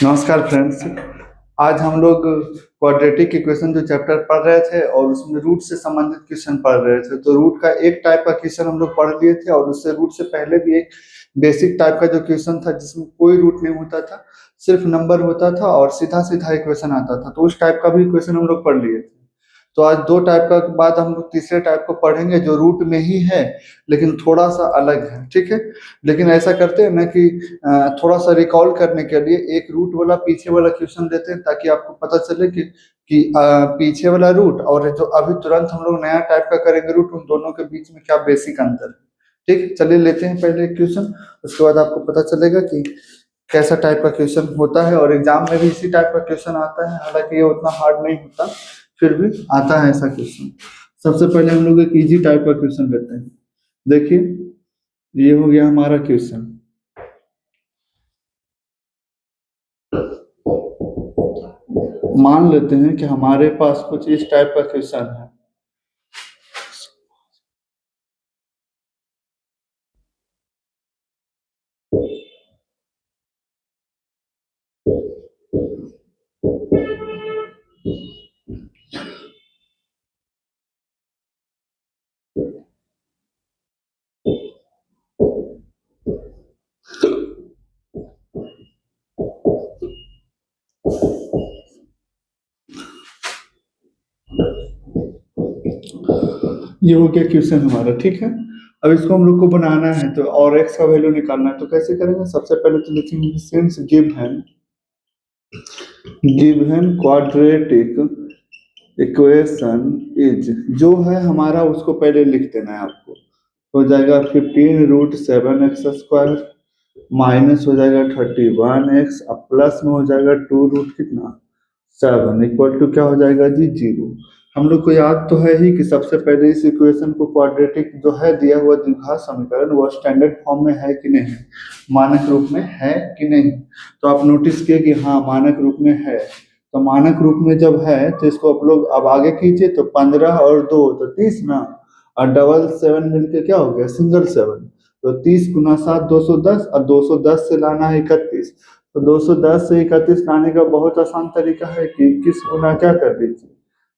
नमस्कार फ्रेंड्स। आज हम लोग क्वाड्रेटिक इक्वेशन जो चैप्टर पढ़ रहे थे और उसमें रूट से संबंधित क्वेश्चन पढ़ रहे थे। तो रूट का एक टाइप का क्वेश्चन हम लोग पढ़ लिए थे और उससे रूट से पहले भी एक बेसिक टाइप का जो क्वेश्चन था जिसमें कोई रूट नहीं होता था, सिर्फ नंबर होता था और सीधा सीधा इक्वेशन आता था। तो उस टाइप का भी क्वेश्चन हम लोग पढ़ लिए थे। तो आज दो टाइप का बाद हम लोग तीसरे टाइप को पढ़ेंगे जो रूट में ही है लेकिन थोड़ा सा अलग है। ठीक है, लेकिन ऐसा करते हैं ना कि थोड़ा सा रिकॉल करने के लिए एक रूट वाला पीछे वाला क्वेश्चन देते हैं ताकि आपको पता चले कि पीछे वाला रूट और जो अभी तुरंत हम लोग नया टाइप का करेंगे रूट, उन दोनों के बीच में क्या बेसिक अंतर है। ठीक, चलिए लेते हैं पहले क्वेश्चन, उसके बाद आपको पता चलेगा कि कैसा टाइप का क्वेश्चन होता है। और एग्जाम में भी इसी टाइप का क्वेश्चन आता है, हालांकि ये उतना हार्ड नहीं होता, फिर भी आता है ऐसा क्वेश्चन। सबसे पहले हम लोग एक इजी टाइप का क्वेश्चन लेते हैं। देखिए, ये हो गया हमारा क्वेश्चन। मान लेते हैं कि हमारे पास कुछ इस टाइप का क्वेश्चन है। ये हो गया क्वेश्चन हमारा। ठीक है, अब इसको हम लोग को बनाना है तो और एक्स का वैल्यू निकालना है। तो कैसे करेंगे? सबसे पहले तो लिखेंगे since given quadratic equation is, जो है हमारा उसको पहले लिख देना है आपको। हो जाएगा 15√7x² माइनस हो जाएगा 31x, अब प्लस में हो जाएगा 2 रूट कितना 7 इक्वल टू क्या हो जाएगा जी 0। हम लोग को याद तो है ही कि सबसे पहले इस इक्वेशन को क्वाड्रेटिक जो है दिया हुआ द्विघात समीकरण वो स्टैंडर्ड फॉर्म में है कि नहीं, मानक रूप में है कि नहीं। तो आप नोटिस किए कि हाँ मानक रूप में है। तो मानक रूप में जब है तो इसको आप लोग अब आगे कीजिए, तो 15 और 2 तो 30 ना, और डबल 7 मिलके क्या हो गया सिंगल 7। तो 30 × 7 210, और 210 से लाना है 31। तो 210 से 31 लाने का बहुत आसान तरीका है कि 21 गुना क्या कर दीजिए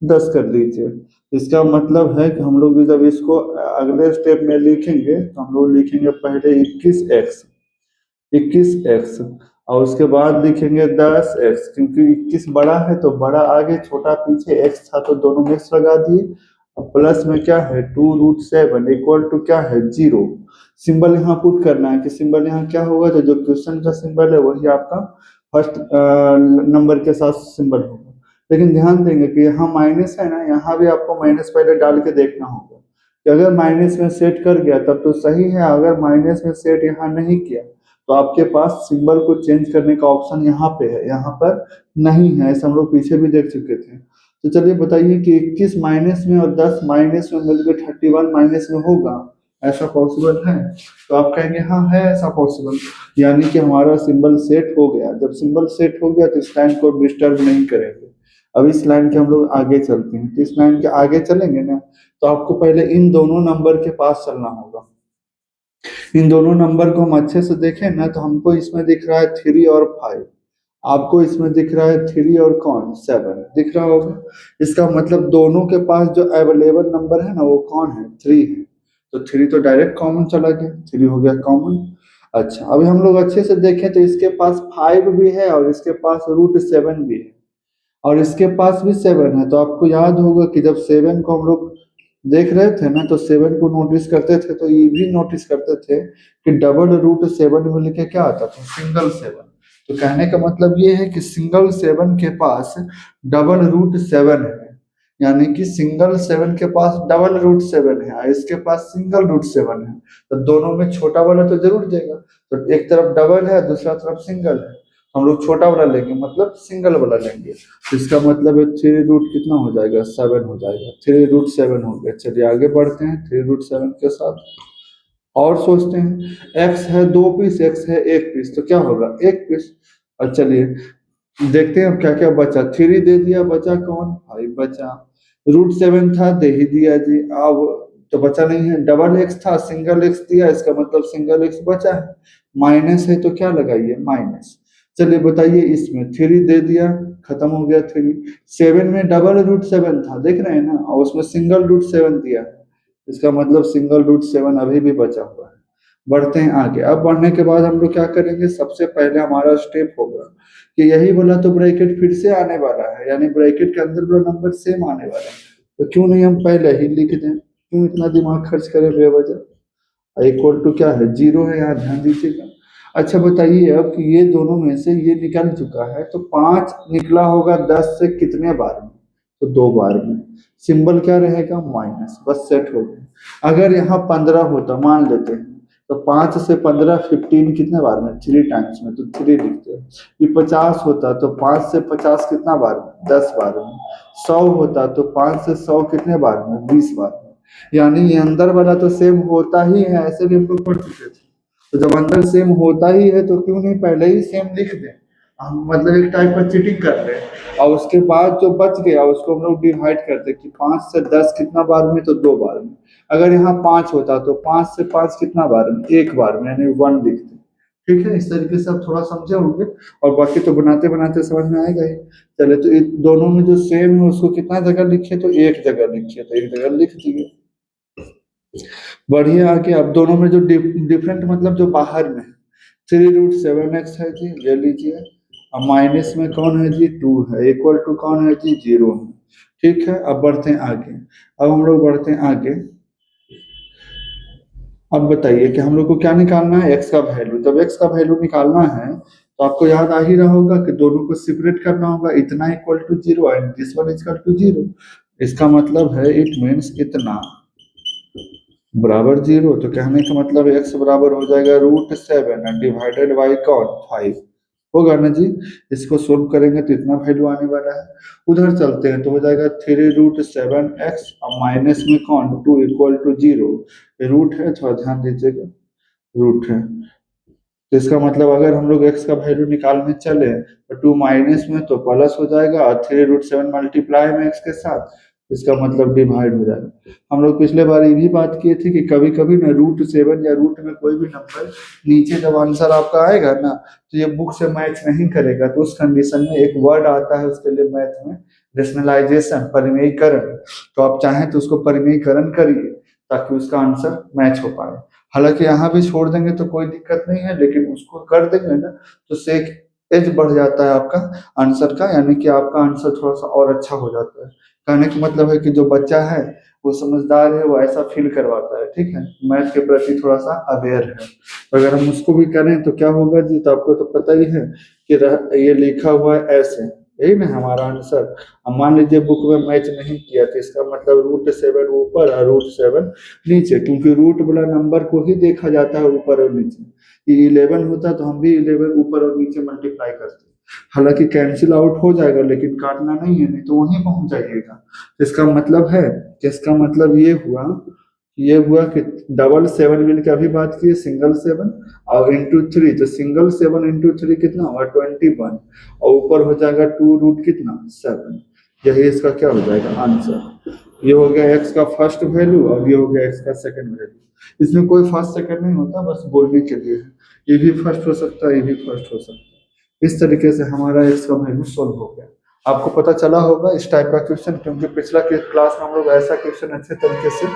10 कर दीजिए। इसका मतलब है कि हम लोग जब इसको अगले स्टेप में लिखेंगे तो हम लोग लिखेंगे पहले 21x और उसके बाद लिखेंगे 10x, क्योंकि 21 बड़ा है तो बड़ा आगे छोटा पीछे, x था तो दोनों में x लगा दिए। प्लस में क्या है 2√7 इक्वल टू क्या है 0। सिंबल यहाँ पुट करना है कि सिंबल यहाँ क्या होगा, तो जो क्वेश्चन का सिंबल है वही आपका फर्स्ट नंबर के साथ सिंबल होगा। लेकिन ध्यान देंगे कि यहाँ माइनस है ना, यहाँ भी आपको माइनस पहले डाल के देखना होगा कि अगर माइनस में सेट कर गया तब तो सही है, अगर माइनस में सेट यहाँ नहीं किया तो आपके पास सिंबल को चेंज करने का ऑप्शन यहाँ पे है, यहाँ पर नहीं है। ऐसा हम लोग पीछे भी देख चुके थे। तो चलिए बताइए कि 21 माइनस में और 10 माइनस में मिलकर 31 माइनस में होगा, ऐसा पॉसिबल है? तो आप कहेंगे हाँ है ऐसा पॉसिबल, यानी कि हमारा सिंबल सेट हो गया। जब सिंबल सेट हो गया तो इस लाइन को डिस्टर्ब नहीं करेंगे। अब इस लाइन के हम लोग आगे चलते हैं। तो इस लाइन के आगे चलेंगे ना, तो आपको पहले इन दोनों नंबर के पास चलना होगा। इन दोनों नंबर को हम अच्छे से देखें ना तो हमको इसमें दिख रहा है 3 और 5, आपको इसमें दिख रहा है 3 और कौन 7 दिख रहा होगा। इसका मतलब दोनों के पास जो अवेलेबल नंबर है ना वो कौन है 3 है। तो 3 तो डायरेक्ट कॉमन चला गया, 3 हो गया कॉमन। अच्छा, अभी हम लोग अच्छे से देखें तो इसके पास 5 भी है और इसके पास √7 भी है और इसके पास भी 7 है। तो आपको याद होगा कि जब 7 को हम लोग देख रहे थे ना तो 7 को नोटिस करते थे तो ये भी नोटिस करते थे कि डबल √7 में लिखे क्या आता था सिंगल 7। तो कहने का मतलब ये है कि सिंगल 7 के पास डबल √7 है, यानी कि सिंगल 7 के पास डबल √7 है और इसके पास सिंगल √7 है। तो दोनों में छोटा वाला तो जरूर देगा। तो एक तरफ डबल है दूसरा तरफ सिंगल है, हम लोग छोटा वाला लेंगे मतलब सिंगल वाला लेंगे। तो इसका मतलब है 3 रूट कितना हो जाएगा 7 हो जाएगा, 3√7 हो गया। चलिए आगे बढ़ते हैं 3√7 के साथ और सोचते हैं। x है 2 पीस, x है 1 पीस, तो क्या होगा 1 पीस। और चलिए देखते हैं अब क्या क्या बचा। 3 दे दिया, बचा कौन 5 बचा। √7 था दे ही दिया जी। अब तो बचा नहीं है, डबल एक्स था सिंगल एक्स दिया, इसका मतलब सिंगल एक्स बचा है, माइनस है तो क्या लगाइए माइनस। चलिए बताइए इसमें थ्री दे दिया, खत्म हो गया थ्री। सेवन में डबल रूट सेवन था देख रहे हैं ना, और उसमें सिंगल रूट सेवन दिया है, इसका मतलब सिंगल रूट सेवन अभी भी बचा हुआ है। बढ़ते हैं आगे, अब बढ़ने के बाद हम लोग क्या करेंगे, सबसे पहले हमारा स्टेप होगा कि यही बोला तो ब्रैकेट फिर से आने वाला है, यानी ब्रैकेट के अंदर वाला नंबर सेम आने वाला है, तो क्यों नहीं हम पहले ही लिख दें, क्यों इतना दिमाग खर्च करें बेवजह। इक्वल टू क्या है, जीरो है, यहाँ ध्यान दीजिएगा। अच्छा बताइए अब कि ये दोनों में से ये निकल चुका है, तो पांच निकला होगा 10 से कितने बार में, तो दो बार में, सिंबल क्या रहेगा माइनस, बस सेट हो गया। अगर यहाँ 15 होता मान लेते हैं, तो 5 से 15 15 कितने बार में, थ्री टाइम्स में, तो थ्री लिखते हैं। ये 50 होता तो 5 से 50 कितना बार में, 10 बार में। 100 होता तो 5 से 100 कितने बार में, 20 बार में। यानी ये अंदर वाला तो सेम होता ही है, ऐसे भी हम लोग पढ़ चुके थे। तो जब अंदर सेम होता ही है तो क्यों नहीं पहले ही सेम लिख दें, हम मतलब एक टाइप का चीटिंग कर रहे हैं। और उसके बाद जो बच गया उसको हम लोग डिवाइड करते कि 5 से 10 कितना बार में, तो दो बार में। अगर यहाँ 5 होता तो 5 से 5 कितना बार में, एक बार में, यानी वन लिखते। ठीक है, इस तरीके से आप थोड़ा समझे होंगे, और बाकी तो बनाते बनाते समझ में आएगा ही। चले तो इन दोनों में जो सेम है उसको कितना जगह लिखे, तो एक जगह लिखिए, तो एक जगह लिख दिए। बढ़िया आगे, अब दोनों में जो डिफरेंट मतलब जो बाहर में, 3√7x है जी, ले लीजिए। अब माइनस में कौन है जी, टू है, इक्वल टू कौन है जी, जीरो है। ठीक है, अब बढ़ते हैं आगे। अब हम लोग बढ़ते हैं आगे। अब बताइए कि हम लोग को क्या निकालना है, एक्स का वैल्यू। जब एक्स का वैल्यू निकालना है तो आपको याद आ ही रहा होगा कि दोनों को सेपरेट करना होगा, इतना equal to zero and this one equal to zero. इसका मतलब है इट मीन्स इतना बराबर जीरो, तो कहने का मतलब एक्स बराबर हो जाएगा √7 डिवाइडेड बाई कौन, 5। होगा ना जी। इसको सोल्व करेंगे तो इतना वैल्यू आने वाला है। उधर चलते हैं तो हो जाएगा 3√7x और माइनस में कौन, two equal to zero. Root है, थोड़ा ध्यान दीजिएगा, रूट है। तो इसका मतलब अगर हम लोग एक्स का वैल्यू निकालने चले तो टू माइनस में तो प्लस हो जाएगा, और 3√7 मल्टीप्लाई में एक्स के साथ, इसका मतलब डिवाइड हो जाएगा। हम लोग पिछले बार ये भी बात किए थे कि कभी कभी ना √7 या रूट में कोई भी नंबर नीचे जब आंसर आपका आएगा ना, तो ये बुक से मैच नहीं करेगा, तो उस कंडीशन में एक वर्ड आता है उसके लिए मैथ में, रेशनलाइजेशन, परिमेयीकरण। तो आप चाहें तो उसको परिमेयीकरण करिए ताकि उसका आंसर मैच हो पाए। हालांकि यहाँ भी छोड़ देंगे तो कोई दिक्कत नहीं है, लेकिन उसको कर देंगे ना तो सेक एज बढ़ जाता है आपका आंसर का, यानी कि आपका आंसर थोड़ा सा और अच्छा हो जाता है। कहने का मतलब है कि जो बच्चा है वो समझदार है, वो ऐसा फील करवाता है, ठीक है, मैथ के प्रति थोड़ा सा अवेयर है। तो अगर हम उसको भी करें तो क्या होगा जी, तो आपको तो पता ही है कि ये लिखा हुआ है ऐसे, यही ना हमारा आंसर। अब मान लीजिए बुक में मैच नहीं किया तो इसका मतलब √7 ऊपर और √7 नीचे, क्योंकि रूट वाला नंबर को ही देखा जाता है ऊपर और नीचे। ये 11 होता तो हम भी 11 ऊपर और नीचे मल्टीप्लाई करते। हालांकि कैंसिल आउट हो जाएगा लेकिन काटना नहीं है, नहीं तो वहीं पहुंच जाइएगा। इसका मतलब है कि इसका मतलब ये हुआ कि डबल सेवन मिल के अभी बात की सिंगल सेवन, और इंटू थ्री, तो सिंगल सेवन इंटू थ्री कितना होगा, 21, और ऊपर हो जाएगा टू रूट कितना, 7। यही इसका क्या हो जाएगा आंसर। ये हो गया एक्स का फर्स्ट वैल्यू और ये हो गया एक्स का सेकंड वैल्यू। इसमें कोई फर्स्ट सेकंड नहीं होता, बस बोलने के लिए है। ये भी फर्स्ट हो सकता है, ये भी फर्स्ट हो सकता है। इस तरीके से हमारा एक्स का वैल्यू सोल्व हो गया। आपको पता चला होगा इस टाइप का क्वेश्चन, क्योंकि पिछला क्लास में हम लोग ऐसा क्वेश्चन अच्छे तरीके से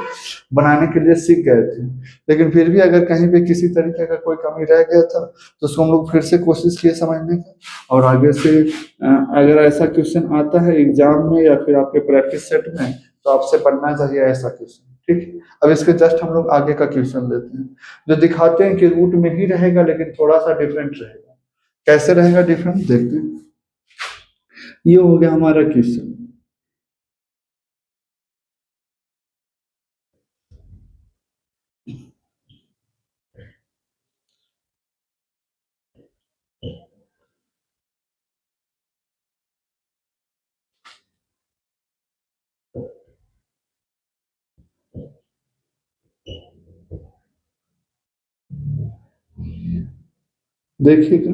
बनाने के लिए सीख गए थे। लेकिन फिर भी अगर कहीं पे किसी तरीके का कोई कमी रह गया था तो उसको हम लोग फिर से कोशिश किए समझने का, और आगे से अगर ऐसा क्वेश्चन आता है एग्जाम में या फिर आपके प्रैक्टिस सेट में तो आपसे बनना चाहिए ऐसा क्वेश्चन। ठीक है, अब इसके जस्ट हम लोग आगे का क्वेश्चन लेते हैं, जो दिखाते हैं कि रूट में ही रहेगा लेकिन थोड़ा सा डिफरेंट रहेगा। कैसे रहेगा डिफरेंट, देखते हैं। ये हो गया हमारा क्वेश्चन। देखिएगा,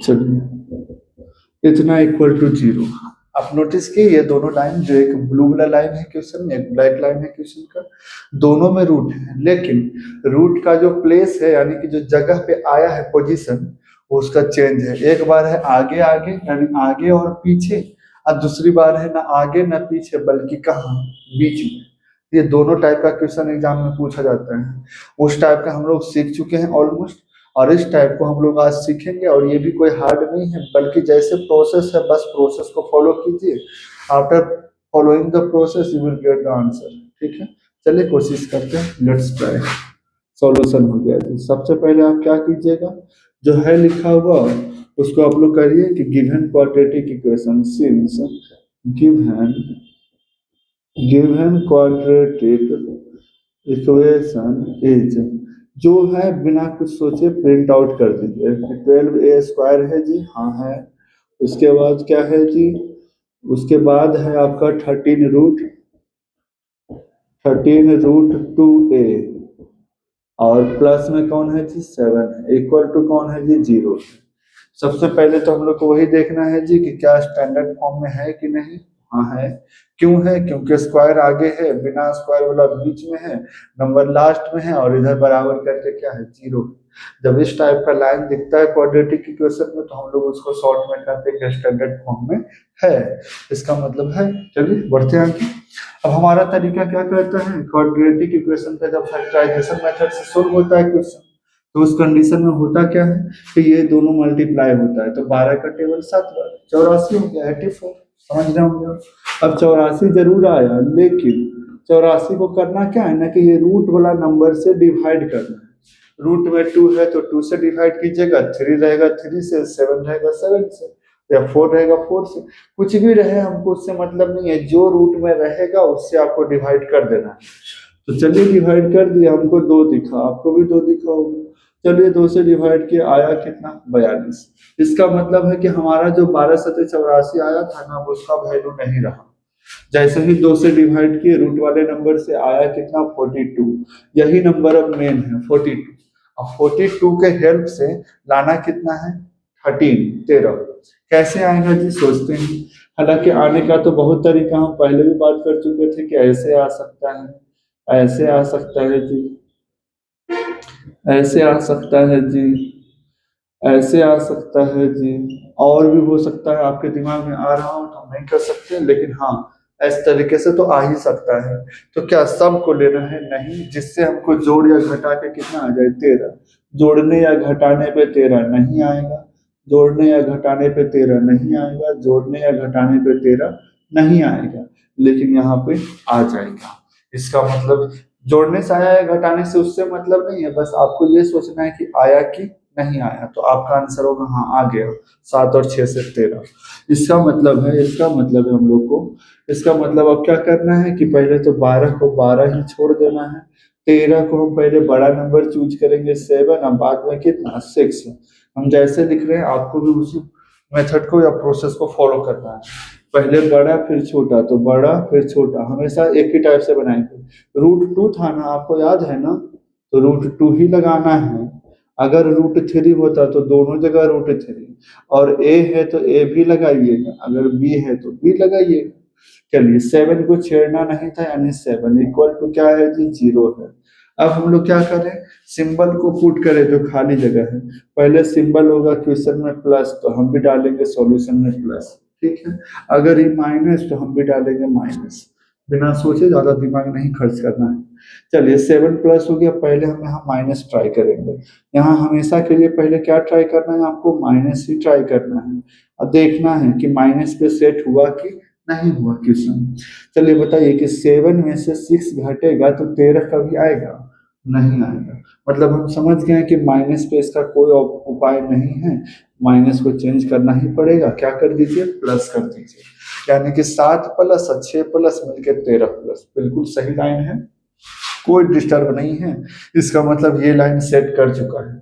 चलिए इतना इक्वल टू 0। आप नोटिस किए ये दोनों लाइन, जो एक ब्लू वाला लाइन है क्वेश्चन में, एक ब्लैक लाइन है क्वेश्चन का, दोनों में रूट है, लेकिन रूट का जो प्लेस है यानी कि जो जगह पे आया है पोजीशन, वो उसका चेंज है। एक बार है आगे आगे यानी आगे और पीछे, और दूसरी बार है ना आगे ना पीछे बल्कि कहाँ, बीच में। ये दोनों टाइप का क्वेश्चन एग्जाम में पूछा जाता है। उस टाइप का हम लोग सीख चुके हैं ऑलमोस्ट, और इस टाइप को हम लोग आज सीखेंगे। और ये भी कोई हार्ड नहीं है, बल्कि जैसे प्रोसेस है बस प्रोसेस को फॉलो कीजिए। After following the process you will get the answer. ठीक है, चलिए कोशिश करते हैं, लेट्स ट्राई। सॉल्यूशन हो गया जी। सबसे पहले आप क्या कीजिएगा, जो है लिखा हुआ उसको आप लोग करिए कि given quadratic equation since given given quadratic equation is, जो है बिना कुछ सोचे प्रिंट आउट कर दीजिए। 12a² है जी, हाँ है। उसके बाद क्या है जी, उसके बाद है आपका 13√2a, और प्लस में कौन है जी 7 है, इक्वल टू कौन है जी 0। सबसे पहले तो हम लोग को वही देखना है जी कि क्या स्टैंडर्ड फॉर्म में है कि नहीं। हाँ है। क्यों है, क्योंकि स्क्वायर आगे है, बिना स्क्वायर वाला बीच में है, नंबर लास्ट में है, और इधर बराबर करके क्या है 0। जब इस टाइप का लाइन दिखता है क्वाड्रेटिक इक्वेशन में, तो हम लोग उसको शॉर्ट में कहते हैं स्टैंडर्ड फॉर्म में है। इसका मतलब है, चलिए बढ़ते हैं आगे। अब हमारा तरीका क्या कहता है, क्वाड्रेटिक इक्वेशन का जब फैक्टराइजेशन मेथड से सोल्व होता है क्वेश्चन, तो उस कंडीशन में होता क्या है कि ये दोनों मल्टीप्लाई होता है, तो 12 का टेबल 7 बार 84 हो गया, 84। समझ रहे होंगे आप। अब 84 जरूर आया, लेकिन 84 को करना क्या है ना कि ये रूट वाला नंबर से डिवाइड करना है। रूट में 2 है तो 2 से डिवाइड कीजिएगा, 3 रहेगा 3 से, 7 रहेगा 7 से, या 4 रहेगा 4 से। कुछ भी रहे हमको उससे मतलब नहीं है, जो रूट में रहेगा उससे आपको डिवाइड कर देना है। तो चलिए डिवाइड कर दिया, हमको 2 दिखा, आपको भी 2 दिखा होगा। चलिए 2 से डिवाइड किया, आया कितना 42। इसका मतलब है कि हमारा जो 1284 आया था ना, वो उसका वैल्यू नहीं रहा। जैसे ही 2 से डिवाइड किए रूट वाले नंबर से, आया कितना 42। यही नंबर अब मेन है 42। अब 42 के हेल्प से लाना कितना है 13। कैसे आएगा जी, सोचते हैं। हालांकि आने का तो बहुत तरीका हम पहले भी बात कर चुके थे कि ऐसे आ सकता है, ऐसे आ सकता है जी, ऐसे आ सकता है जी, ऐसे आ सकता है जी, और भी हो सकता है। आपके दिमाग में आ रहा हो तो हम नहीं कर सकते, लेकिन हाँ इस तरीके से तो आ ही सकता है। तो क्या सब को लेना है, नहीं, जिससे हमको जोड़ या घटा के कितना आ जाए 13। जोड़ने या घटाने पे 13 नहीं आएगा, जोड़ने या घटाने पे 13 नहीं आएगा, जोड़ने या घटाने पे 13 नहीं आएगा, लेकिन यहाँ पे आ जाएगा। इसका मतलब जोड़ने से आया या घटाने से उससे मतलब नहीं है, बस आपको ये सोचना है कि आया कि नहीं आया। तो आपका आंसर होगा हाँ आ गया, 7 और 6 से 13। इसका मतलब है, इसका मतलब है हम लोग को, इसका मतलब अब क्या करना है कि पहले तो 12 को 12 ही छोड़ देना है। 13 को हम पहले बड़ा नंबर चूज करेंगे 7, और बाद में कितना 6। हम जैसे लिख रहे हैं आपको भी उसी मेथड को या प्रोसेस को फॉलो करना है। पहले बड़ा फिर छोटा, तो बड़ा फिर छोटा, हमेशा एक ही टाइप से बनाएंगे। रूट 2 था ना, आपको याद है ना, तो रूट 2 ही लगाना है। अगर रूट 3 होता तो दोनों जगह रूट 3, और ए है तो ए भी लगाइएगा, अगर बी है तो बी लगाइएगा। चलिए 7 को छेड़ना नहीं था, यानी 7 इक्वल टू क्या है जी 0 है। अब हम लोग क्या करें, सिंबल को पुट करें जो खाली जगह है। पहले सिंबल होगा क्वेश्चन में प्लस, तो हम भी डालेंगे सॉल्यूशन में प्लस। ठीक है, अगर ये माइनस तो हम भी डालेंगे माइनस। बिना सोचे ज्यादा दिमाग नहीं खर्च करना है। चलिए 7 प्लस हो गया, पहले हम यहाँ माइनस ट्राई करेंगे। यहाँ हमेशा के लिए पहले क्या ट्राई करना है, आपको माइनस ही ट्राई करना है। अब देखना है कि माइनस पे सेट हुआ कि नहीं हुआ क्वेश्चन। चलिए बताइए कि 7 में से 6 घटेगा तो 13 कभी आएगा, नहीं आएगा। मतलब हम समझ गए हैं कि माइनस पे इसका कोई उपाय नहीं है, माइनस को चेंज करना ही पड़ेगा। क्या कर दीजिए, प्लस कर दीजिए। यानी कि 7 प्लस 6 प्लस मिलकर 13 प्लस, बिल्कुल सही लाइन है, कोई डिस्टर्ब नहीं है। इसका मतलब ये लाइन सेट कर चुका है।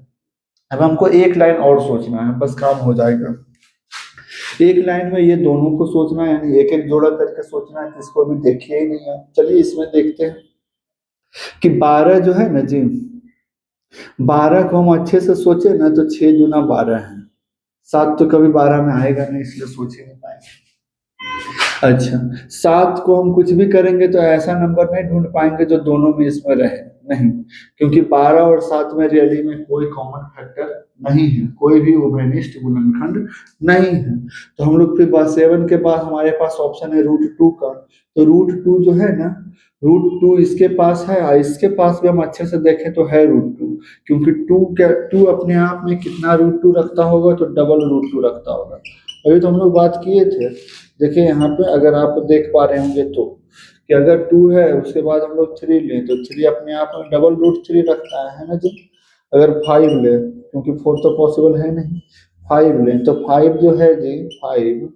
अब हमको एक लाइन और सोचना है, बस काम हो जाएगा। एक लाइन में ये दोनों को सोचना है, यानी एक एक जोड़ा करके सोचना है, किसको भी देखिए ही नहीं है। चलिए इसमें देखते हैं कि 12 जो है ना जी, 12 को हम अच्छे से सोचे ना तो 6 दूना 12 है, 7 तो कभी 12 में आएगा नहीं, इसलिए सोच ही नहीं पाएंगे। अच्छा, 7 को हम कुछ भी करेंगे तो ऐसा नंबर नहीं ढूंढ पाएंगे जो दोनों में इसमें रहे, नहीं, क्योंकि 12 और 7 में रियली में कोई कॉमन फैक्टर नहीं है, कोई भी उभयनिष्ठ गुणनखंड नहीं है। तो हम लोग फिर 7 के बाद हमारे पास ऑप्शन है √2 का। तो √2 जो है ना, √2 इसके पास है और इसके पास भी हम अच्छे से देखें तो है √2, क्योंकि 2 अपने आप में कितना √2 रखता होगा, तो डबल √2 रखता होगा। अभी तो हम लोग बात किए थे। देखिए यहाँ पे अगर आप देख पा रहे होंगे तो, कि अगर 2 है उसके बाद हम लोग 3 लें तो 3 अपने आप में डबल √3 रखता है ना जी। अगर 5 ले, क्योंकि 4 तो पॉसिबल है नहीं, 5 लें तो 5 जो है जी, 5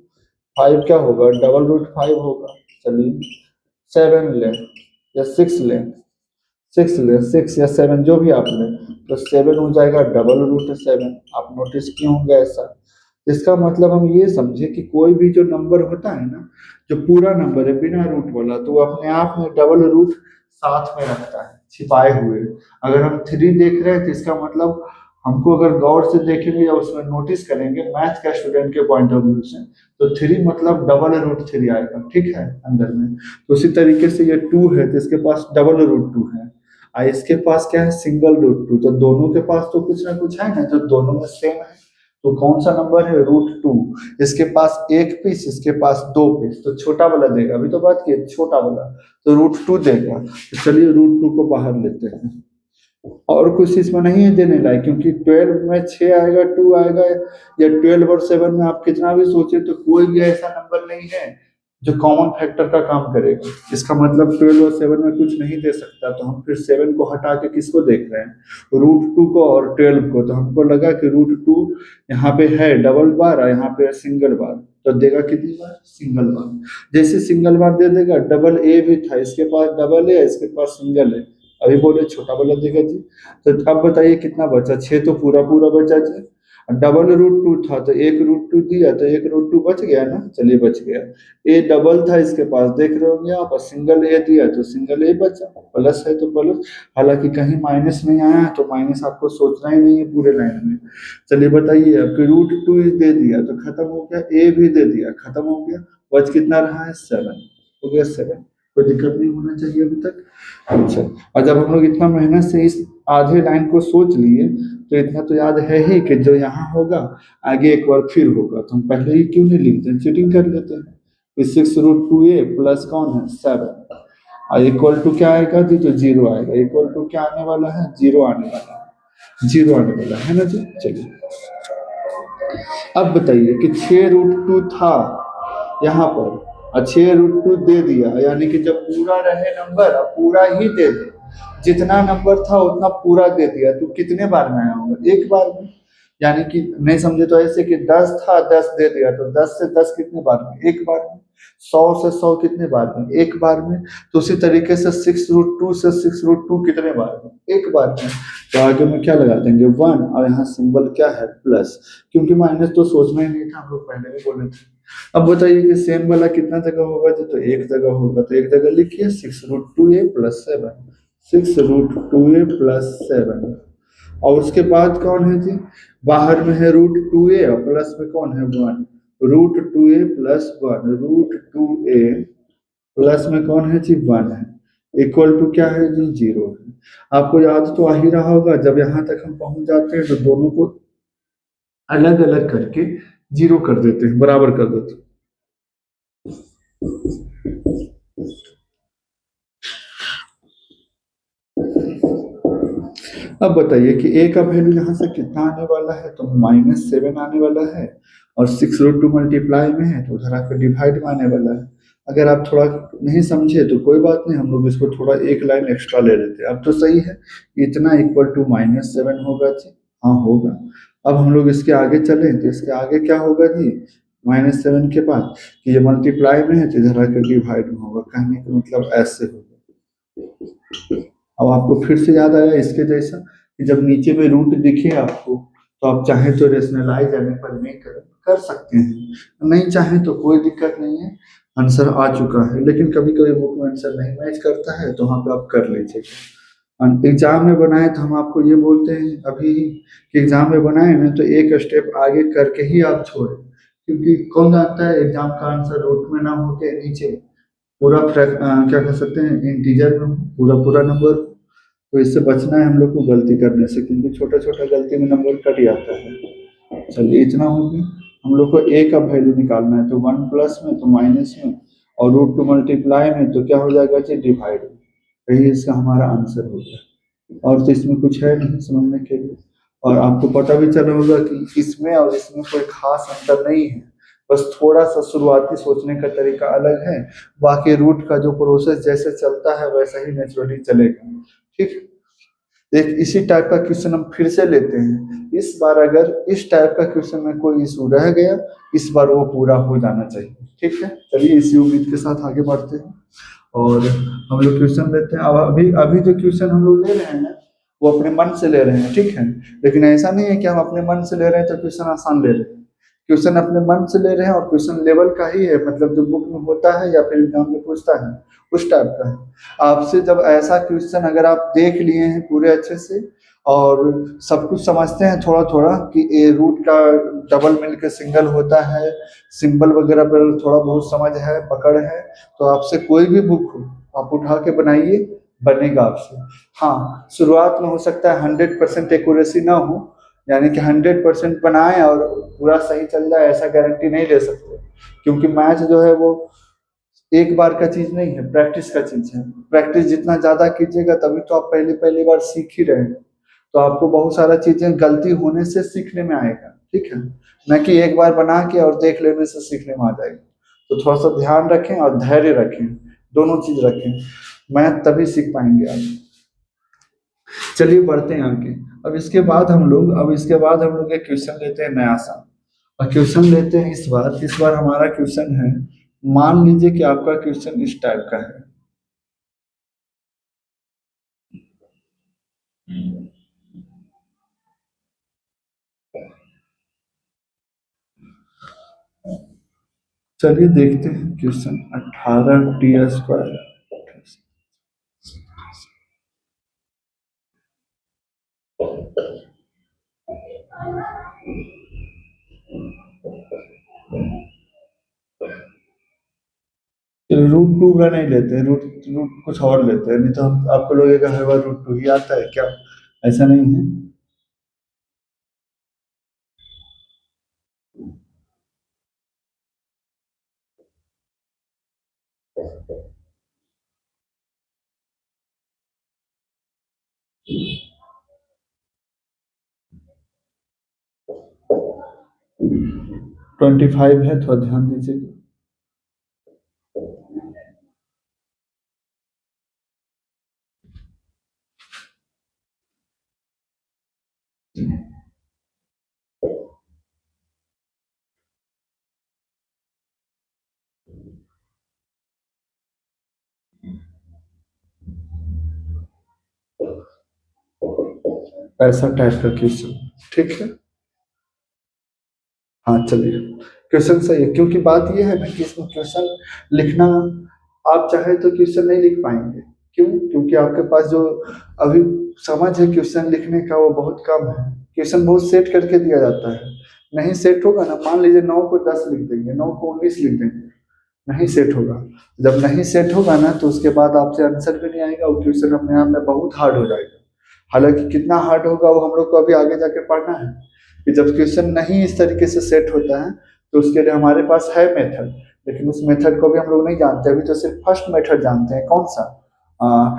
5 क्या होगा, डबल √5 होगा। चलिए 7 लें या 6 लें, 6 लें, 6 या 7 जो भी आप लें, तो 7 हो जाएगा डबल √7। आप नोटिस किए होंगे ऐसा। इसका मतलब हम ये समझे कि कोई भी जो नंबर होता है ना, जो पूरा नंबर है बिना रूट वाला, तो वो अपने आप में डबल रूट साथ में रखता है छिपाए हुए। अगर हम 3 देख रहे हैं तो इसका मतलब हमको अगर गौर से देखेंगे या उसमें नोटिस करेंगे मैथ का स्टूडेंट के पॉइंट ऑफ व्यू से, तो 3 मतलब डबल √3 आएगा, ठीक है, अंदर में। तो उसी तरीके से ये 2 है तो इसके पास डबल √2 है, और इसके पास क्या है, सिंगल √2। तो दोनों के पास तो कुछ ना कुछ है ना जो दोनों में सेम है। तो कौन सा नंबर है, √2। इसके पास 1 पीस, इसके पास 2 पीस, तो छोटा वाला देगा। अभी तो बात की छोटा वाला, तो √2 देगा। तो चलिए √2 को बाहर लेते हैं, और कुछ इसमें नहीं है देने लायक, क्योंकि 12 में 6 आएगा, 2 आएगा, या 12 और 7 में आप कितना भी सोचे तो कोई भी ऐसा नंबर नहीं है जो कॉमन फैक्टर का काम करेगा। इसका मतलब 12 और 7 में कुछ नहीं दे सकता, तो हम फिर 7 को हटा के किसको देख रहे हैं, √2 को और 12 को। तो हमको लगा कि √2 यहाँ पे है डबल बार और यहाँ पे सिंगल बार, तो देगा कितनी बार, सिंगल बार। जैसे सिंगल बार दे देगा, डबल ए भी था, इसके पास डबल है, इसके पास सिंगल है, अभी बोले छोटा वाला देगा जी। तो अब बताइए कितना बचा, 6 तो पूरा पूरा बचा जी। डबल √2 था तो 1 √2 दिया, तो 1 √2 बच गया ना, चलिए बच गया। ए डबल था इसके पास, देख रहे होंगे आप, सिंगल ए दिया तो सिंगल ए बचा, प्लस है तो प्लस। हालांकि कहीं माइनस नहीं आया, तो माइनस आपको सोचना ही नहीं है पूरे लाइन में। चलिए बताइए, आपके √2 दे दिया तो खत्म हो गया, ए भी दे दिया खत्म हो गया, बच कितना रहा है, 7 हो गया, 7। कोई दिक्कत नहीं होना चाहिए अभी तक। अच्छा, और जब हम लोग इतना मेहनत से इस आधे लाइन को सोच लिए, तो इतना तो याद है ही कि जो यहाँ होगा आगे एक बार फिर होगा, तो हम पहले ही क्यों नहीं लिखते हैं, चीटिंग कर लेते हैं। 6 √2a प्लस कौन है, 7, और इक्वल टू क्या आएगा जी, तो 0 आएगा। इक्वल टू क्या आने वाला है, 0 आने वाला है, 0 आने वाला है ना जी। चलिए अब बताइए कि 6 √2 था यहाँ पर, और 6 √2 दे दिया, यानी कि जब पूरा रहे नंबर, अब पूरा ही दे दे, जितना नंबर था उतना पूरा दे दिया, तो कितने बार में आया होगा, एक बार में। यानी कि नहीं समझे तो ऐसे कि 10 था, 10 दे दिया, तो 10 से 10 कितने बार में, एक बार में। 100 से 100 कितने बार में, एक बार में। तो उसी तरीके से 6 √2 से 6 √2 कितने बार में, एक बार में। तो आगे में क्या लगा देंगे, 1, और यहाँ सिंबल क्या है, प्लस, क्योंकि माइनस तो सोचना ही नहीं था, हम लोग पहले भी बोले थे। अब बताइए कि सेम वाला कितना जगह होगा जी, तो एक जगह होगा, तो एक जगह लिखिए 6 √2a प्लस 7, 6 √2a प्लस 7। और उसके बाद कौन है जी, बाहर में है √2a और प्लस में कौन है, 1, √2a प्लस 1, √2a प्लस में कौन है जी, 1 है, इक्वल टू क्या है जी, 0 है। आपको याद तो आ ही रहा होगा, जब यहाँ तक हम पहुंच जाते हैं तो दोनों को अलग अलग करके 0 कर देते हैं, बराबर कर देते हैं। अब बताइए कि a का वैल्यू यहाँ से कितना आने वाला है, तो -7 आने वाला है, और 6 √2 मल्टीप्लाई में है तो उधर आकर डिवाइड में आने वाला है। अगर आप थोड़ा नहीं समझे तो कोई बात नहीं, हम लोग इसको थोड़ा एक लाइन एक्स्ट्रा ले लेते हैं। अब तो सही है, इतना इक्वल टू -7 होगा जी, हाँ होगा। अब हम लोग इसके आगे चले तो इसके आगे क्या होगा जी, -7 के बाद कि ये मल्टीप्लाई में है तो इधर आकर डिवाइड में होगा, कहने का मतलब ऐसे होगा। अब आपको फिर से याद आया इसके जैसा, कि जब नीचे में रूट दिखे आपको, तो आप चाहे तो रेशनलाइज यानी परिमेय कर सकते हैं, नहीं चाहे तो कोई दिक्कत नहीं है, आंसर आ चुका है। लेकिन कभी कभी बुक में आंसर नहीं मैच करता है, तो वहाँ पे आप कर लीजिएगा। एग्जाम में बनाए तो हम आपको ये बोलते हैं अभी कि एग्जाम में बनाए ना तो एक स्टेप आगे करके ही आप छोड़े, क्योंकि कौन जानता है एग्जाम का आंसर रूट में ना होके नीचे पूरा क्या कह सकते हैं इंटीजर में हो, पूरा पूरा नंबर हो। तो इससे बचना है हम लोग को गलती करने से, क्योंकि छोटा छोटा गलती में नंबर कट जाता है। चलिए इतना हो गया। हम लोग को ए का वैल्यू निकालना है, तो वन प्लस में तो माइनस में, और रूट टू मल्टीप्लाई में तो क्या हो जाएगा जी डिवाइड में। यही इसका हमारा आंसर हो गया। और तो इसमें कुछ है नहीं समझने के लिए। और आपको पता भी चला होगा कि इसमें और इसमें कोई खास अंतर नहीं है, बस थोड़ा सा शुरुआती सोचने का तरीका अलग है। बाकी रूट का जो प्रोसेस जैसे चलता है वैसा ही नेचुरली चलेगा। ठीक। एक इसी टाइप का क्वेश्चन हम फिर से लेते हैं। इस बार अगर इस टाइप का क्वेश्चन में कोई इशू रह गया, इस बार वो पूरा हो जाना चाहिए। ठीक है, चलिए इसी उम्मीद के साथ आगे बढ़ते हैं और हम लोग क्वेश्चन लेते हैं। अब अभी अभी जो क्वेश्चन हम लोग ले रहे हैं वो अपने मन से ले रहे हैं, ठीक है। लेकिन ऐसा नहीं है कि हम अपने मन से ले रहे हैं तो क्वेश्चन आसान ले रहे हैं। क्वेश्चन अपने मन से ले रहे हैं और क्वेश्चन लेवल का ही है, मतलब जो बुक में होता है या फिर एग्जाम में पूछता है उस टाइप का है। आपसे जब ऐसा क्वेश्चन अगर आप देख लिए हैं पूरे अच्छे से और सब कुछ समझते हैं थोड़ा थोड़ा कि ए रूट का डबल मिल के सिंगल होता है, सिंबल वगैरह पर थोड़ा बहुत समझ है पकड़ है, तो आपसे कोई भी बुक हो आप उठा के बनाइए, बनेगा आपसे। हाँ, शुरुआत में हो सकता है 100% एक्यूरेसी ना हो, यानी कि 100% बनाए और पूरा सही चल जाए ऐसा गारंटी नहीं ले सकते, क्योंकि मैथ जो है वो एक बार का चीज नहीं है, प्रैक्टिस का चीज है। प्रैक्टिस जितना ज्यादा कीजिएगा तभी तो आप पहली पहली बार सीख ही रहे हैं। तो आपको बहुत सारा चीजें गलती होने से सीखने में आएगा, ठीक है, न कि एक बार बना के और देख लेने से सीखने में आ जाएगा। तो थोड़ा सा ध्यान रखें और धैर्य रखें, दोनों चीज रखें, मैथ तभी सीख पाएंगे आप। चलिए बढ़ते हैं आगे। अब इसके बाद हम लोग एक क्वेश्चन लेते हैं नया सा। और क्वेश्चन लेते हैं इस बार हमारा क्वेश्चन है, मान लीजिए कि आपका क्वेश्चन इस टाइप का है। चलिए देखते हैं क्वेश्चन 18t²। रूट टू का नहीं लेते हैं, रूट रूट कुछ और लेते हैं, नहीं तो आपको लगेगा हर बार रूट टू ही आता है क्या, ऐसा नहीं है। 25 है, थोड़ा ध्यान दीजिएगा। ऐसा टाइप का क्वेश्चन, ठीक है। हाँ चलिए, क्वेश्चन सही है, क्योंकि बात ये है ना कि इसमें क्वेश्चन लिखना, आप चाहे तो क्वेश्चन नहीं लिख पाएंगे। क्यों? क्योंकि आपके पास जो अभी समझ है क्वेश्चन लिखने का वो बहुत कम है। क्वेश्चन बहुत सेट करके दिया जाता है, नहीं सेट होगा ना, मान लीजिए 9 को 10 लिख देंगे, 9 को 19 लिख देंगे, नहीं सेट होगा। जब नहीं सेट होगा ना तो उसके बाद आपसे आंसर भी नहीं आएगा, वो क्वेश्चन अपने आप में बहुत हार्ड हो जाएगा। हालांकि कितना हार्ड होगा वो हम लोग को अभी आगे जाके पढ़ना है, कि जब क्वेश्चन नहीं इस तरीके से सेट होता है तो उसके लिए हमारे पास है मेथड, लेकिन उस मेथड को भी हम लोग नहीं जानते, अभी तो सिर्फ फर्स्ट मेथड जानते हैं। कौन सा?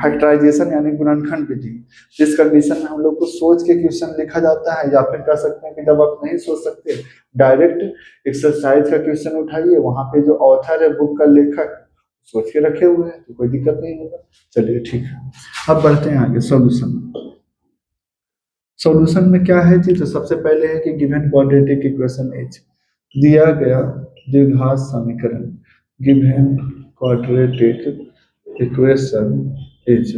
फैक्टराइजेशन यानी गुणनखंड विधि। जिस कंडीशन में हम लोग को सोच के क्वेश्चन लिखा जाता है, या फिर कह सकते हैं कि जब आप नहीं सोच सकते, डायरेक्ट एक्सरसाइज का क्वेश्चन उठाइए, वहां पे जो ऑथर है बुक का लेखक सोच के रखे हुए हैं, तो कोई दिक्कत नहीं होगा। चलिए ठीक है, अब बढ़ते हैं आगे सॉल्यूशन। सॉल्यूशन में क्या है जी, तो सबसे पहले है कि गिवन क्वाड्रेटिक इक्वेशन इज, दिया गया द्विघात समीकरण, गिवन क्वाड्रेटिक इक्वेशन इज,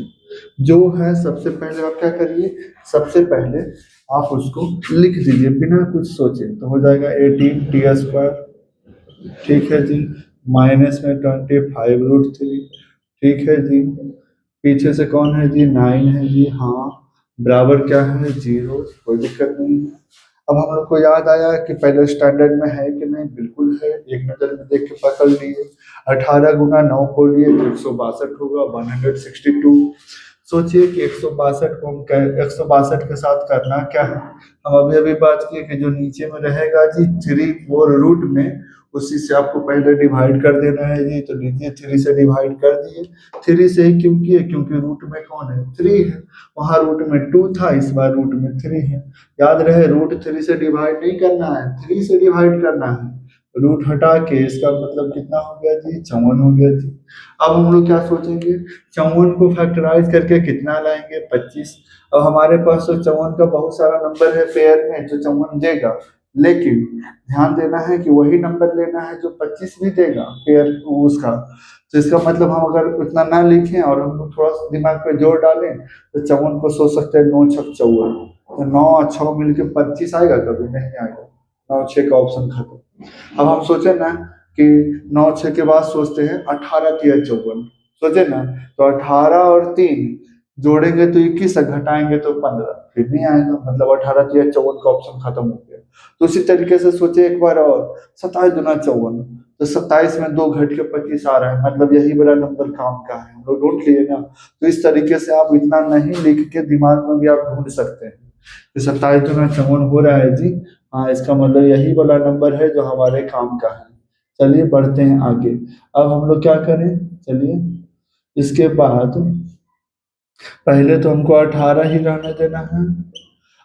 जो है सबसे पहले आप क्या करिए, सबसे पहले आप उसको लिख दीजिए बिना कुछ सोचे, तो हो जाएगा 18t², ठीक है जी, माइनस में 25√3, ठीक है जी, पीछे से कौन है जी, 9 है जी, हाँ। बराबर क्या है, 0, कोई दिक्कत नहीं है। अब हम लोग को याद आया कि पहले स्टैंडर्ड में है कि नहीं, बिल्कुल है, एक नजर में देख के पकड़ लिए। 18 गुना 9 को लिए तो 162 होगा, 162। सोचिए कि 162 को हम 162 के साथ करना क्या है। हम अभी अभी बात किए कि जो नीचे में रहेगा जी 3 4 रूट में, उसी से आपको पहले डिवाइड कर देना है जी। तो नीचे 3 से डिवाइड कर दिए। 3 से ही क्यों किए, क्योंकि रूट में कौन है, 3 है। वहां रूट में 2 था, इस बार रूट में 3 है। याद रहे, रूट 3 से डिवाइड नहीं करना है, 3 से डिवाइड करना है। रूट हटा के इसका मतलब कितना हो गया जी, 54 हो गया जी। अब हम लोग क्या सोचेंगे, 54 को फैक्टराइज करके कितना लाएंगे, 25। अब हमारे पास तो 54 का बहुत सारा नंबर है पेयर में जो 54 देगा, लेकिन ध्यान देना है कि वही नंबर लेना है जो 25 भी देगा पेयर उसका। तो इसका मतलब हम अगर उतना ना लिखें और हम लोग थोड़ा सा दिमाग पे जोर डालें, तो 54 को सोच सकते हैं 9 6 54। तो 9 और 6 मिलके 25 आएगा, कभी नहीं आएगा। 9 6 का ऑप्शन खत्म। अब हम सोचे ना कि 9 6 के बाद सोचते हैं 18 3 54। सोचे ना, तो 18 और 3 जोड़ेंगे तो 21, घटाएंगे तो 15, फिर नहीं आएगा, मतलब 18 3 54 का ऑप्शन खत्म हो गया। तो उसी तरीके से सोचे एक बार और, 27 दूना 54, तो 27 में 2 घट के 25 आ रहा है, मतलब यही वाला नंबर काम का है, हम लोग ढूंढ लिए ना। तो इस तरीके से आप इतना नहीं लिख के दिमाग में भी आप ढूंढ सकते हैं कि 27 दूना 54 हो रहा है जी। हाँ, इसका मतलब यही वाला नंबर है जो हमारे काम का है। चलिए बढ़ते हैं आगे। अब हम लोग क्या करें, चलिए इसके बाद पहले तो हमको 18 ही रहने देना है,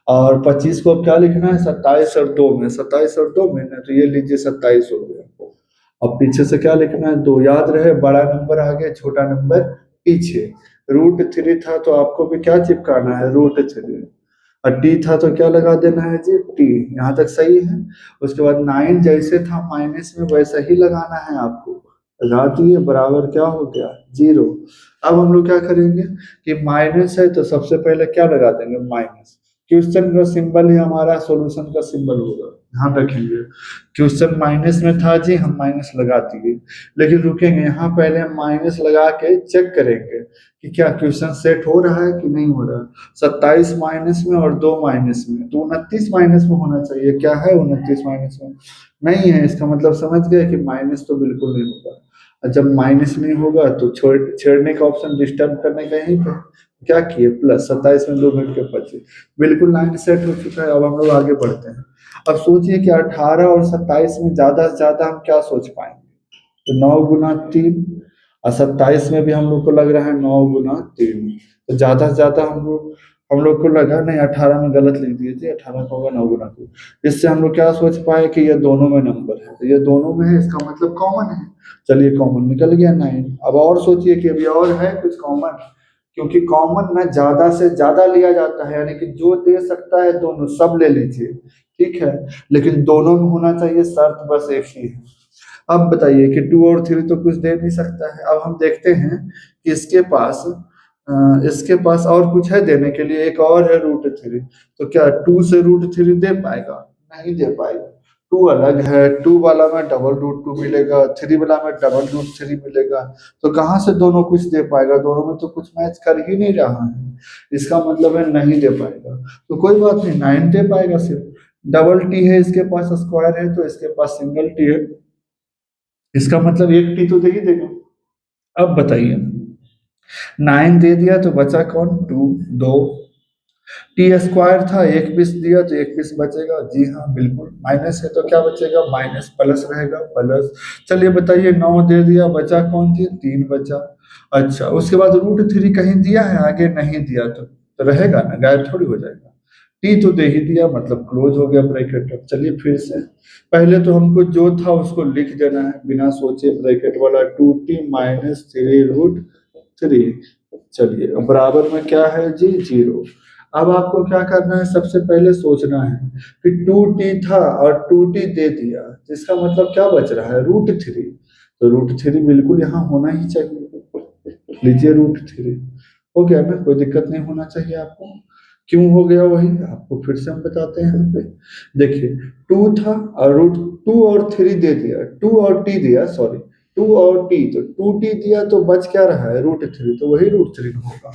और 25 को अब क्या लिखना है, 27 और 2 में, 27 और 2 में ना, तो ये लीजिए 27 हो गया। अब पीछे से क्या लिखना है, 2। याद रहे, बड़ा नंबर आगे, छोटा नंबर पीछे। रूट 3 था तो आपको भी क्या चिपकाना है, रूट 3। और टी था तो क्या लगा देना है जी, टी। यहाँ तक सही है। उसके बाद 9 जैसे था माइनस में, वैसा ही लगाना है आपको। लगा दिए, बराबर क्या हो गया, 0। अब हम लोग क्या करेंगे कि माइनस है तो सबसे पहले क्या लगा देंगे, माइनस। क्वेश्चन का सिंबल ही हमारा सॉल्यूशन का सिंबल होगा, ध्यान रखेंगे। क्वेश्चन माइनस में था जी, हम माइनस लगा दिए। लेकिन रुकेंगे, यहाँ पहले हम माइनस लगा के चेक करेंगे कि क्या क्वेश्चन सेट हो रहा है कि नहीं हो रहा है। 27 माइनस में और 2 माइनस में, तो 29 माइनस में होना चाहिए। क्या है 29 माइनस में, नहीं है। इसका मतलब समझ गए कि माइनस तो बिल्कुल नहीं होगा। और जब माइनस नहीं होगा तो छेड़ने का ऑप्शन, डिस्टर्ब करने का यहीं पे। क्या किए, प्लस 27 में 2 घट के 25, बिल्कुल लाइन सेट हो चुका है। अब हम लोग आगे बढ़ते हैं। अब सोचिए कि 18 और 27 में ज्यादा से ज्यादा हम क्या सोच पाएंगे, तो 9 गुना 3, और 27 में भी हम लोग को लग रहा है 9 गुना 3। तो ज्यादा से ज्यादा हम लोग को लगा नहीं, 18 में गलत लिख दिए थे, 18 का होगा 9 गुना 2। इससे हम लोग क्या सोच पाए कि ये दोनों में नंबर है, तो ये दोनों में है, इसका मतलब कॉमन है। चलिए कॉमन निकल गया 9। अब और सोचिए कि अभी और है कुछ कॉमन, क्योंकि कॉमन ना ज्यादा से ज्यादा लिया जाता है, यानी कि जो दे सकता है दोनों सब ले लीजिए, ठीक है। लेकिन दोनों में होना चाहिए, शर्त बस एक ही है। अब बताइए कि 2 और 3 तो कुछ दे नहीं सकता है। अब हम देखते हैं कि इसके पास और कुछ है देने के लिए, एक और है रूट 3। तो क्या 2 से रूट 3 दे पाएगा, नहीं दे पाएगा। 2 अलग है, 2 वाला में डबल रूट 2 मिलेगा, 3 वाला में डबल रूट 3 मिलेगा। तो कहाँ से दोनों कुछ दे पाएगा, दोनों में तो कुछ मैच कर ही नहीं रहा है। इसका मतलब है नहीं दे पाएगा। तो कोई बात नहीं, 9 दे पाएगा सिर्फ। डबल टी है इसके पास, स्क्वायर है तो इसके पास सिंगल टी है, इसका मतलब एक टी तो दे ही देगा। अब बताइए, 9 दे दिया तो बचा कौन, 2, 2। टी स्क्वायर था, एक पीस दिया तो एक पीस बचेगा, जी हाँ बिल्कुल। माइनस है तो क्या बचेगा, माइनस, प्लस रहेगा, प्लस। चलिए बताइए, 9 दे दिया, बचा कौन थी, 3 बचा। अच्छा, उसके बाद रूट 3 कहीं दिया है आगे, नहीं दिया तो रहेगा ना, गायब थोड़ी हो जाएगा। टी तो दे ही दिया, मतलब क्लोज हो गया ब्रैकेट। अब चलिए फिर से, पहले तो हमको जो था उसको लिख देना है बिना सोचे, ब्रैकेट वाला 2t - 3 रूट 3। चलिए, अब बराबर में क्या है जी, 0। अब आपको क्या करना है, सबसे पहले सोचना है कि 2t था और 2t दे दिया, जिसका मतलब क्या बच रहा है, रूट 3। तो रूट 3 बिल्कुल यहाँ होना ही चाहिए। लीजिए रूट 3 हो गया ना, कोई दिक्कत नहीं होना चाहिए आपको। क्यों हो गया, वही आपको फिर से हम बताते हैं यहाँ पे। देखिए, 2 था और रूट 2 और 3 दे दिया, 2 और t दिया, सॉरी। टू और टी, तो टू टी दिया तो बच क्या रहा है, √3, तो वही √3 होगा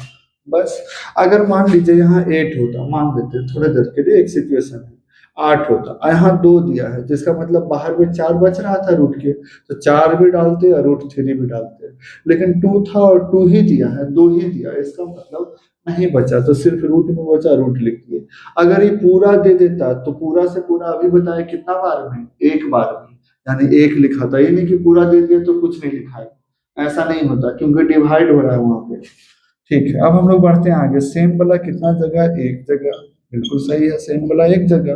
बस। अगर मान लीजिए यहाँ 8 होता, मान लेते हैं थोड़ी देर के लिए, एक सिचुएशन है 8 होता, यहाँ 2 दिया है, जिसका मतलब बाहर में 4 बच रहा था रूट के, तो 4 भी डालते और √3 भी डालते, लेकिन 2 था और 2 ही दिया है, 2 ही दिया, इसका मतलब नहीं बचा, तो सिर्फ रूट में बचा, रूट लिख दिए। अगर ये पूरा दे देता तो पूरा से पूरा अभी बताए कितना बार में, एक बार में, यानी एक लिखा था, ये नहीं कि पूरा दे दिया तो कुछ नहीं लिखा है, ऐसा नहीं होता क्योंकि डिवाइड हो रहा है वहां पे। ठीक है, अब हम लोग बढ़ते हैं आगे। सेम वाला कितना जगह, एक जगह, बिल्कुल सही है, सेम वाला एक जगह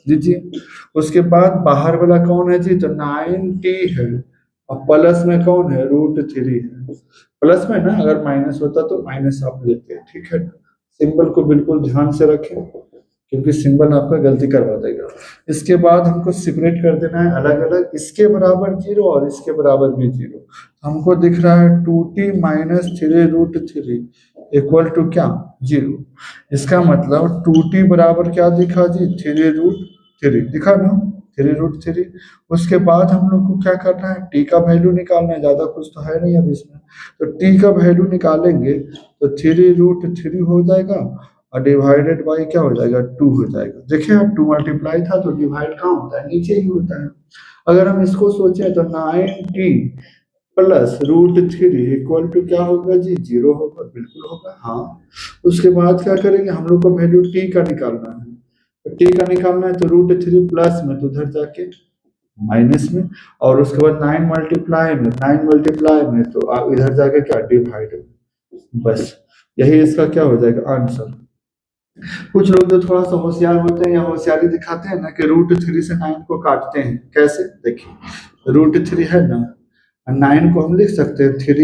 दीजिए। उसके बाद बाहर वाला कौन है जी, तो 9t है, और प्लस में कौन है, √3 है। प्लस में ना, अगर माइनस होता तो माइनस आप लेते हैं, ठीक है। सिंबल को बिल्कुल ध्यान से रखें, क्योंकि सिंबल आपका गलती करवा देगा। इसके बाद हमको सेपरेट कर देना है अलग अलग, इसके बराबर 0 और इसके बराबर भी 0। हमको दिख रहा है 2t माइनस 3√3 इक्वल टू क्या, 0। इसका मतलब 2t बराबर क्या दिखा जी, 3√3 दिखा ना, 3√3। उसके बाद हम लोग को क्या करना है, t का वैल्यू निकालना है, ज्यादा कुछ तो है नहीं अब इसमें, तो t का वैल्यू निकालेंगे तो 3√3 हो जाएगा, और डिवाइडेड बाई क्या हो जाएगा, 2 हो जाएगा। देखिए अब 2 मल्टीप्लाई था तो डिवाइड कहाँ होता है, नीचे ही होता है। अगर हम इसको सोचें तो 9t प्लस √3 इक्वल टू क्या होगा जी, 0 होगा, बिल्कुल होगा, हाँ। उसके बाद क्या करेंगे, हम लोग को वैल्यू t का निकालना है, तो t का निकालना है तो √3 प्लस में, तो उधर जाके माइनस में, और उसके बाद 9 तो इधर जाके क्या, डिवाइड में, बस। यही इसका क्या हो जाएगा, आंसर। कुछ लोग जो थोड़ा सा होशियार होते हैं या होशियारी दिखाते हैं ना, कि √3 से 9 को काटते हैं, कैसे, देखिए √3 है ना, 9 को हम लिख सकते हैं 3 ×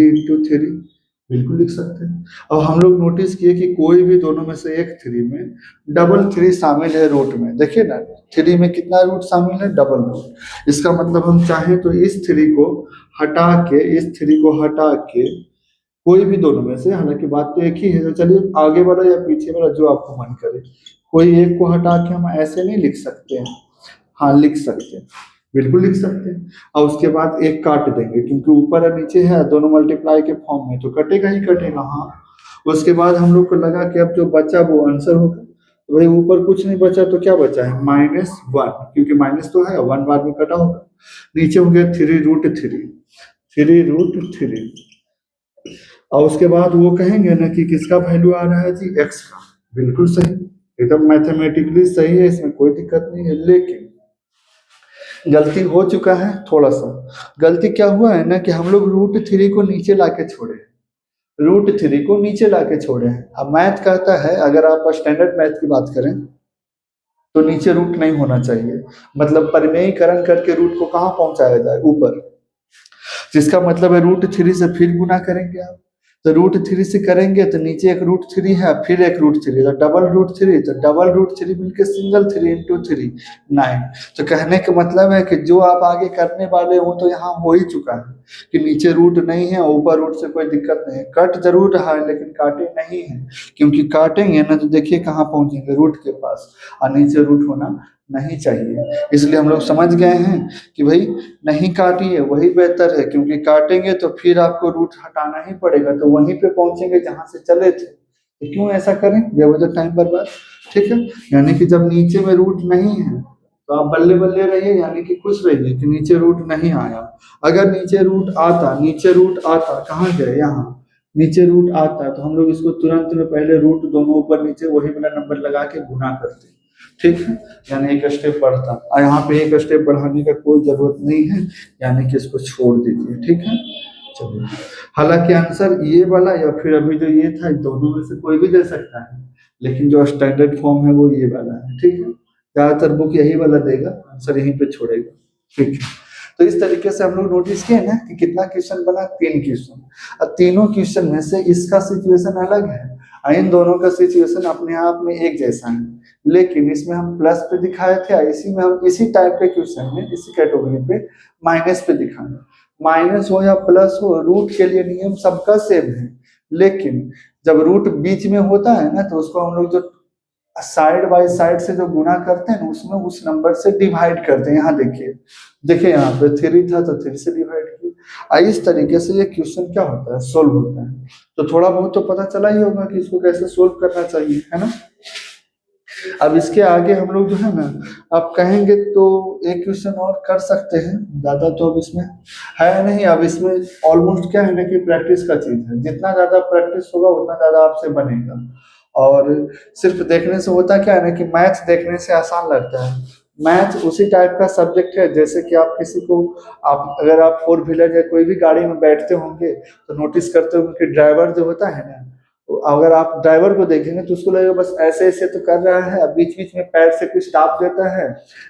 3, बिल्कुल लिख सकते हैं। अब हम लोग नोटिस किए कि कोई भी दोनों में से एक 3 में डबल 3 शामिल है रूट में, देखिए ना 3 में कितना रूट शामिल है, डबल रूट। इसका मतलब हम चाहें तो इस 3 को हटा के, इस 3 को हटा के, कोई भी दोनों में से, हालांकि बात तो एक ही है, तो चलिए आगे वाला या पीछे वाला जो आपको मन करे, कोई एक को हटा के हम ऐसे नहीं लिख सकते हैं, हाँ लिख सकते हैं, बिल्कुल लिख सकते हैं। और उसके बाद एक काट देंगे, क्योंकि ऊपर और नीचे है दोनों मल्टीप्लाई के फॉर्म में, तो कटेगा ही कटेगा, हाँ। उसके बाद हम लोग को लगा कि अब जो बचा वो आंसर होगा, तो भाई ऊपर कुछ नहीं बचा तो क्या बचा है, -1, क्योंकि माइनस तो है, 1 बार में कटा होगा। नीचे हो गया 3√3 और उसके बाद वो कहेंगे ना कि किसका वैल्यू आ रहा है जी, x का, बिल्कुल सही, एकदम मैथमेटिकली सही है, इसमें कोई दिक्कत नहीं है। लेकिन गलती हो चुका है थोड़ा सा। गलती क्या हुआ है ना, कि हम लोग √3 को नीचे लाके छोड़े, √3 को नीचे लाके छोड़े हैं। अब मैथ कहता है, अगर आप स्टैंडर्ड मैथ की बात करें तो नीचे रूट नहीं होना चाहिए, मतलब परिमेयीकरण करके रूट को कहाँ पहुंचाया जाए, ऊपर। जिसका मतलब है √3 से फिर गुना करेंगे आप, तो √3 से करेंगे तो नीचे एक √3 है, फिर एक √3, तो डबल √3, तो डबल √3 मिलके सिंगल 3 × 3 9। तो कहने का मतलब है कि जो आप आगे करने वाले हो तो यहाँ हो ही चुका है, कि नीचे रूट नहीं है, ऊपर रूट से कोई दिक्कत नहीं है। कट जरूर रहा है लेकिन काटे नहीं है, क्योंकि काटेंगे ना तो देखिए कहाँ पहुंचेंगे, रूट के पास, और नीचे रूट होना नहीं चाहिए। इसलिए हम लोग समझ गए हैं कि भाई नहीं काटिए, वही बेहतर है, क्योंकि काटेंगे तो फिर आपको रूट हटाना ही पड़ेगा, तो वहीं पे पहुंचेंगे जहां से चले थे, तो क्यों ऐसा करें बेवजह टाइम बर्बाद। ठीक है, यानी कि जब नीचे में रूट नहीं है तो आप बल्ले बल्ले रहिए, यानी कि खुश रहिए कि नीचे रूट नहीं आया। अगर नीचे रूट आता, नीचे रूट आता, कहाँ गए, यहाँ नीचे रूट आता, तो हम लोग इसको तुरंत में पहले रूट दोनों ऊपर नीचे वही वाला नंबर लगा के गुना करते, ठीक है, यानी एक स्टेप बढ़ता। और यहाँ पे एक स्टेप बढ़ाने का कोई जरूरत नहीं है, यानी कि इसको छोड़ दीजिए, ठीक है। चलिए, हालांकि आंसर ये वाला या फिर अभी जो ये था, दोनों में से कोई भी दे सकता है, लेकिन जो स्टैंडर्ड फॉर्म है वो ये वाला है, ठीक है। ज्यादातर बुक यही वाला देगा, आंसर यहीं पे छोड़ेगा, ठीक है। तो इस तरीके से हम लोग नोटिस किए ना कि कितना क्वेश्चन बना, 3 क्वेश्चन। अब तीनों क्वेश्चन में से इसका सिचुएशन अलग है, और इन दोनों का सिचुएशन अपने आप में एक जैसा है, लेकिन इसमें हम प्लस पे दिखाए थे, इसी में हम इसी टाइप के क्वेश्चन में, इसी कैटेगरी पे माइनस पे दिखाएंगे। माइनस हो या प्लस हो, रूट के लिए नियम सबका सेम है, लेकिन जब रूट बीच में होता है ना, तो उसको हम लोग जो साइड बाय साइड से जो गुना करते हैं ना, उसमें उस नंबर से डिवाइड करते हैं। यहाँ देखिए, देखिए यहाँ पे 3 था तो 3 से डिवाइड किए, इस तरीके से ये क्वेश्चन क्या होता है, सोल्व होता है। तो थोड़ा बहुत तो पता चला ही होगा कि इसको कैसे सोल्व करना चाहिए, है ना। अब इसके आगे हम लोग जो है ना, आप कहेंगे तो एक क्वेश्चन और कर सकते हैं, ज्यादा तो अब इसमें है नहीं। अब इसमें ऑलमोस्ट क्या है ना कि प्रैक्टिस का चीज है, जितना ज्यादा प्रैक्टिस होगा उतना ज्यादा आपसे बनेगा। और सिर्फ देखने से होता क्या है ना कि मैथ देखने से आसान लगता है। मैथ उसी टाइप का सब्जेक्ट है जैसे कि आप किसी को, आप अगर आप फोर व्हीलर या कोई भी गाड़ी में बैठते होंगे तो नोटिस करते होंगे कि ड्राइवर जो होता है ना, तो अगर आप ड्राइवर को देखेंगे तो उसको लगेगा बस ऐसे ऐसे तो कर रहा है, अब बीच बीच में पैर से कुछ स्टॉप देता है,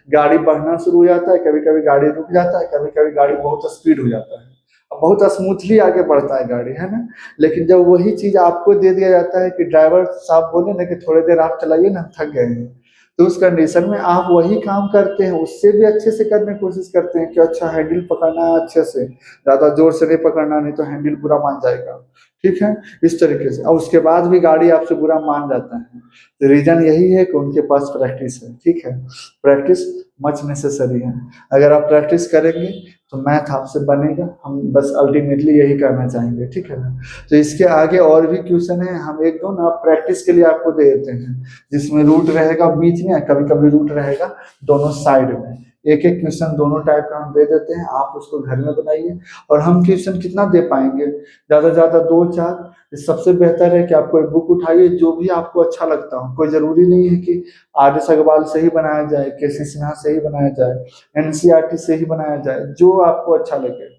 गाड़ी बढ़ना शुरू हो जाता है, कभी कभी गाड़ी रुक जाता है, कभी कभी गाड़ी बहुत स्पीड हो जाता है, अब बहुत स्मूथली आगे बढ़ता है गाड़ी, है ना। लेकिन जब वही चीज आपको दे दिया जाता है कि ड्राइवर साहब बोले ना कि थोड़ी देर आप चलाइए ना, थक गए हैं, तो उस कंडीशन में आप वही काम करते हैं, उससे भी अच्छे से करने की कोशिश करते हैं कि अच्छा हैंडल पकड़ना है अच्छे से, ज्यादा जोर से नहीं पकड़ना, नहीं तो हैंडल पूरा मान जाएगा, ठीक है। इस तरीके से, और उसके बाद भी गाड़ी आपसे बुरा मान जाता है, तो रीजन यही है कि उनके पास प्रैक्टिस है, ठीक है। प्रैक्टिस मच नेसेसरी है। अगर आप प्रैक्टिस करेंगे तो मैथ आपसे बनेगा, हम बस अल्टीमेटली यही करना चाहेंगे, ठीक है ना। तो इसके आगे और भी क्वेश्चन है, हम एक दो ना प्रैक्टिस के लिए आपको दे देते हैं, जिसमें रूट रहेगा बीच में, कभी कभी रूट रहेगा दोनों साइड में। एक एक क्वेश्चन दोनों टाइप का हम दे देते हैं, आप उसको घर में बनाइए। और हम क्वेश्चन कितना दे पाएंगे, ज्यादा से ज्यादा दो चार। सबसे बेहतर है कि आप कोई बुक उठाइए जो भी आपको अच्छा लगता हो, कोई जरूरी नहीं है कि आर एस अग्रवाल से ही बनाया जाए, के सी सिन्हा से ही बनाया जाए, एनसीईआरटी से ही बनाया जाए, जो आपको अच्छा लगे।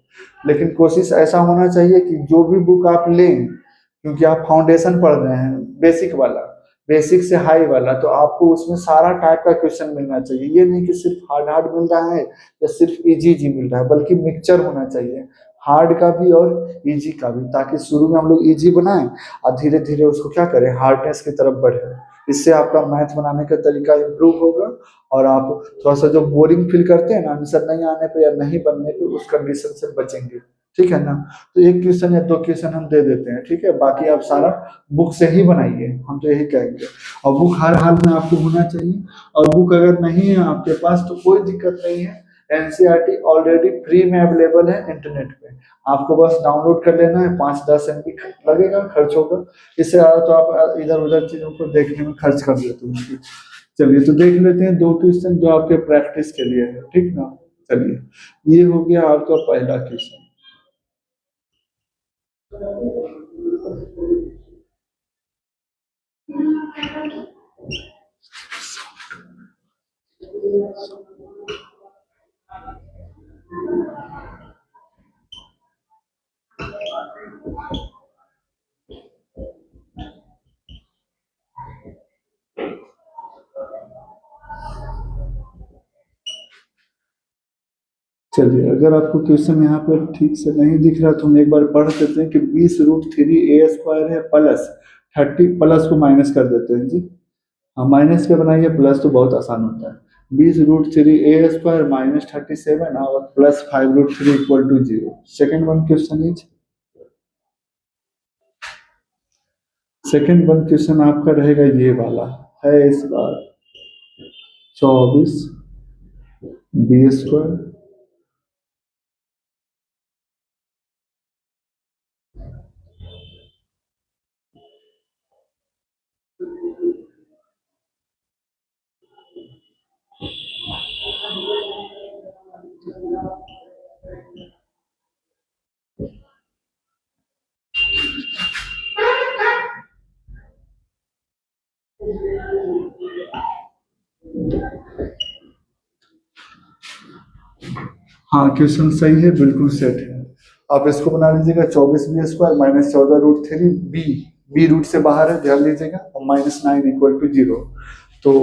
लेकिन कोशिश ऐसा होना चाहिए कि जो भी बुक आप लें, क्योंकि आप फाउंडेशन पढ़ रहे हैं, बेसिक वाला, बेसिक से हाई वाला, तो आपको उसमें सारा टाइप का क्वेश्चन मिलना चाहिए। ये नहीं कि सिर्फ हार्ड हार्ड मिल रहा है या सिर्फ इजी इजी मिल रहा है, बल्कि मिक्सचर होना चाहिए, हार्ड का भी और इजी का भी, ताकि शुरू में हम लोग इजी बनाएं और धीरे धीरे उसको क्या करें, हार्डनेस की तरफ बढ़े। इससे आपका मैथ बनाने का तरीका इम्प्रूव होगा, और आप थोड़ा सा जो बोरिंग फील करते हैं ना आंसर नहीं आने पे या नहीं बनने पे, उस कंडीशन से बचेंगे, ठीक है ना। तो एक क्वेश्चन या दो क्वेश्चन हम दे देते हैं, ठीक है, बाकी आप सारा बुक से ही बनाइए, हम तो यही कहेंगे। और बुक हर हाल में आपको होना चाहिए, और बुक अगर नहीं है आपके पास तो कोई दिक्कत नहीं है, एनसीईआरटी ऑलरेडी फ्री में अवेलेबल है इंटरनेट पे, आपको बस डाउनलोड कर लेना है, 5-10 MB लगेगा, खर्च होगा। इससे ज़्यादा तो आप इधर उधर चीज़ों को देखने में खर्च कर देते होंगे। चलिए तो देख लेते हैं दो क्वेश्चन जो आपके प्रैक्टिस के लिए है, ठीक ना। चलिए, ये हो गया आपका पहला क्वेश्चन। चलिए, अगर आपको क्वेश्चन यहाँ पर ठीक से नहीं दिख रहा तो हम एक बार पढ़ देते हैं कि 20√3 a² है, प्लस 30, प्लस को माइनस कर देते हैं जी। हाँ, माइनस पे बनाइए, प्लस तो बहुत आसान होता है। 20√3 a² माइनस 37 और plus 5√3 equal to 0। Second one question is, second one question आपका रहेगा ये वाला, है इस बार 24 b²। हाँ, क्वेश्चन सही है, बिल्कुल सेट है। आप इसको बना लीजिएगा 24 b² minus 14√3, B B root से बाहर है, ध्यान दीजिएगा, और -9 इक्वल टू 0। तो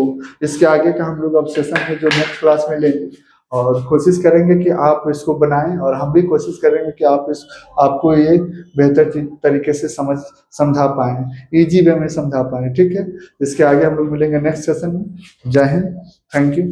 इसके आगे का हम लोग अब सेशन है जो नेक्स्ट क्लास में लेंगे, और कोशिश करेंगे कि आप इसको बनाएं, और हम भी कोशिश करेंगे कि आपको ये बेहतर तरीके से समझा पाएं, इजी वे में समझा पाएं, ठीक है। इसके आगे हम लोग मिलेंगे नेक्स्ट सेशन में। जय हिंद, थैंक यू।